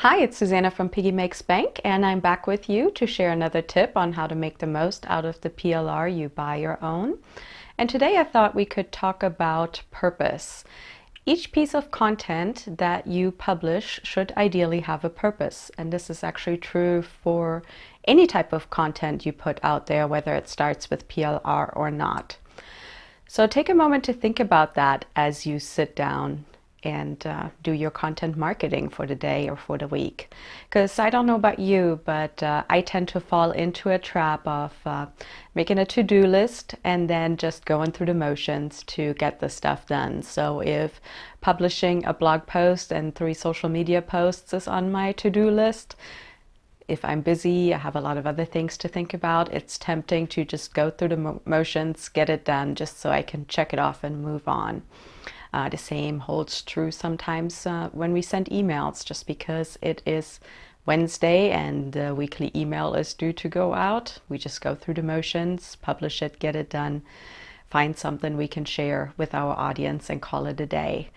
Hi, it's Susanna from Piggy Makes Bank, and I'm back with you to share another tip on how to make the most out of the PLR you buy or own. And today I thought we could talk about purpose. Each piece of content that you publish should ideally have a purpose, and this is actually true for any type of content you put out there, whether it starts with PLR or not. So take a moment to think about that as you sit down and do your content marketing for the day or for the week. Because I don't know about you, but I tend to fall into a trap of making a to-do list and then just going through the motions to get the stuff done. So if publishing a blog post and 3 social media posts is on my to-do list, if I'm busy, I have a lot of other things to think about, it's tempting to just go through the motions, get it done, just so I can check it off and move on. The same holds true sometimes when we send emails, just because it is Wednesday and the weekly email is due to go out. We just go through the motions, publish it, get it done, find something we can share with our audience and call it a day.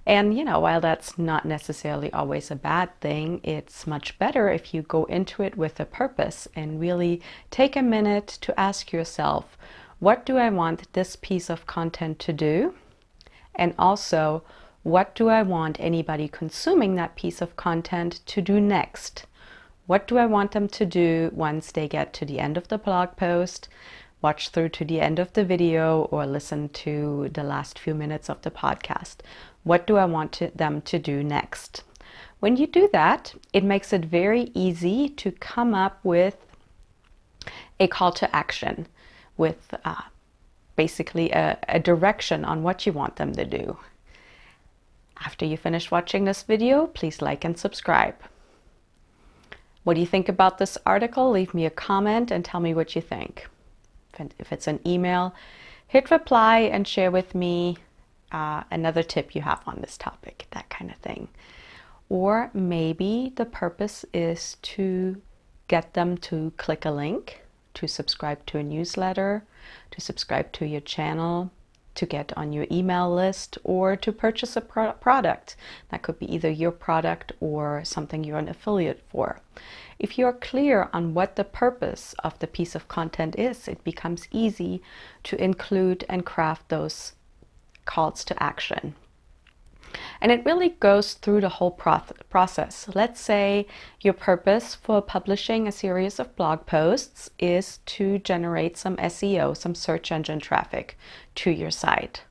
And while that's not necessarily always a bad thing, it's much better if you go into it with a purpose and really take a minute to ask yourself, what do I want this piece of content to do? And also, what do I want anybody consuming that piece of content to do next? What do I want them to do once they get to the end of the blog post, watch through to the end of the video, or listen to the last few minutes of the podcast? What do I want them to do next? When you do that, it makes it very easy to come up with a call to action with basically a direction on what you want them to do. After you finish watching this video, please like and subscribe. What do you think about this article? Leave me a comment and tell me what you think. If it's an email, hit reply and share with me another tip you have on this topic, that kind of thing. Or maybe the purpose is to get them to click a link, to subscribe to a newsletter, to subscribe to your channel, to get on your email list, or to purchase a product. That could be either your product or something you're an affiliate for. If you're clear on what the purpose of the piece of content is, it becomes easy to include and craft those calls to action. And it really goes through the whole process. Let's say your purpose for publishing a series of blog posts is to generate some SEO, some search engine traffic to your site.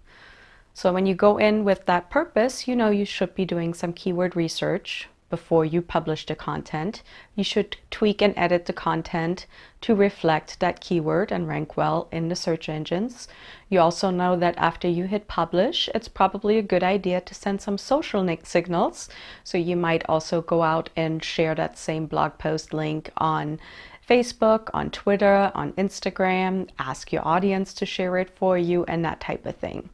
So when you go in with that purpose, you should be doing some keyword research before you publish the content. You should tweak and edit the content to reflect that keyword and rank well in the search engines. You also know that after you hit publish, it's probably a good idea to send some social signals. So you might also go out and share that same blog post link on Facebook, on Twitter, on Instagram, ask your audience to share it for you, and that type of thing.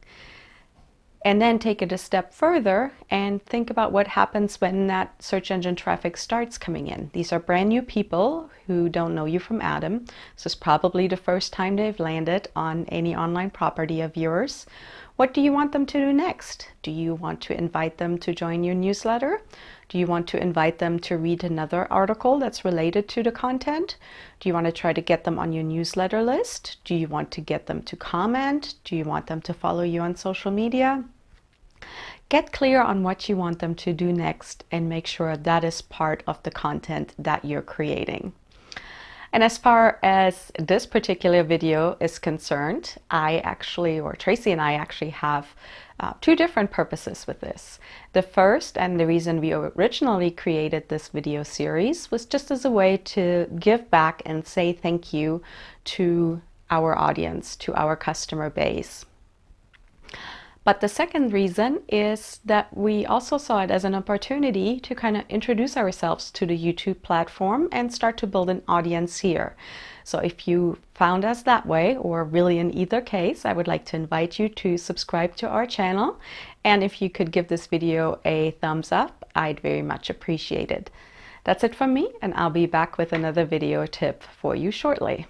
And then take it a step further and think about what happens when that search engine traffic starts coming in. These are brand new people who don't know you from Adam. This is probably the first time they've landed on any online property of yours. What do you want them to do next? Do you want to invite them to join your newsletter? Do you want to invite them to read another article that's related to the content? Do you want to try to get them on your newsletter list? Do you want to get them to comment? Do you want them to follow you on social media? Get clear on what you want them to do next and make sure that is part of the content that you're creating. And as far as this particular video is concerned, Tracy and I actually have 2 different purposes with this. The first, and the reason we originally created this video series, was just as a way to give back and say thank you to our audience, to our customer base. But the second reason is that we also saw it as an opportunity to kind of introduce ourselves to the YouTube platform and start to build an audience here. So if you found us that way, or really in either case, I would like to invite you to subscribe to our channel. And if you could give this video a thumbs up, I'd very much appreciate it. That's it from me, and I'll be back with another video tip for you shortly.